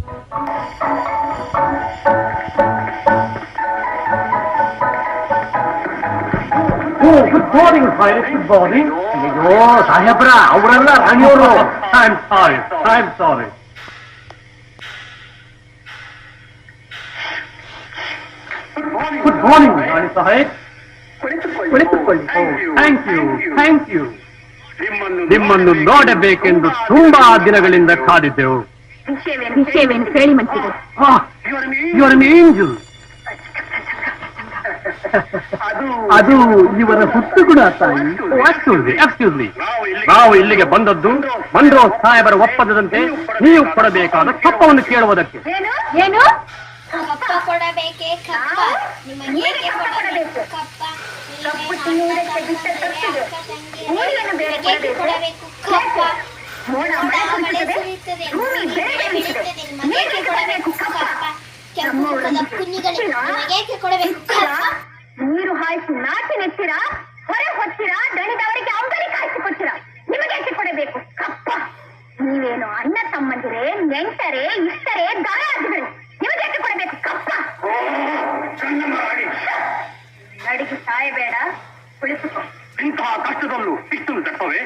Good morning good morning. ಅಯ್ಯೋ ಸಾಹೇಬ್ರ, ಅವರೆಲ್ಲ ರಾಣಿಯವರು. I am sorry. Good morning ರಾಣಿ ಸಾಹೇಬ್. ಕುಳಿತುಕೊಳ್ಳಿ. Thank you. ನಿಮ್ಮನ್ನು ನೋಡಬೇಕೆಂದು ತುಂಬಾ ದಿನಗಳಿಂದ ಕಾದಿದ್ದೆವು. ವಿಷಯವೇನು ಹೇಳಿ ಮಂತ್ರಿಗಳು? You are an angel. ಅದು ಇವರ ಹುಟ್ಟು ಗುಣ ತಾಯಿ. Excuse me. ನಾವು ಇಲ್ಲಿಗೆ ಬಂದದ್ದು ಮಂಡ್ರೋ ಸಾಹೇಬರ ಒಪ್ಪಂದದಂತೆ ನೀವು ಕೊಡಬೇಕಾದ ಕಪ್ಪವನ್ನು ಕೇಳುವುದಕ್ಕೆ. ಏನು? ಕಪ್ಪ ಕೊಡಬೇಕೆ? ಕಪ್ಪ ನಿಮಗೆ ಕೊಡಬೇಕು. ಕಪ್ಪ ಕೊಡಬೇಕು. ಕಪ್ಪ ಮಳೆ ಸುರಿಯುತ್ತದೆ, ನಿಮಗೆ ಕೊಡಬೇಕು. ಕಪ್ಪ ಕೆಂಪು ಮುಖದ ಕುഞ്ഞുಗಳಿಗೆ ನಿಮಗೆ ಕೊಡಬೇಕು. ಕಪ್ಪ ನೀರು ಹಾಯಿಸಿ ನಾಟಿ ನೆಚ್ಚಿರಾ, ಹೊರೆ ಹೊಚ್ಚಿರಾ, ದಣಿದವರಿಗೆ ಅಂಬಲಿ ಕಾಯಿಸಿ ಕೊಚ್ಚಿರಾ, ನಿಮಗೆ ಕೊಡಬೇಕು. ಕಪ್ಪ ನೀವೇನು ಅಣ್ಣ ತಮ್ಮಂದಿರೇ, ನೆಂಟರೇ, ಇಷ್ಟರೇ, ದಾಯಾದಿಗಳು, ನಿಮಗೆ ಕೊಡಬೇಕು. ಕಪ್ಪ ಅಡಿಗೆ ಸಾಯಬೇಡ, ಕುಳಿತುಕೋ. ಇಂತಹ ಕಷ್ಟದಲ್ಲೂ ಇಷ್ಟು ದಪ್ಪವೇ?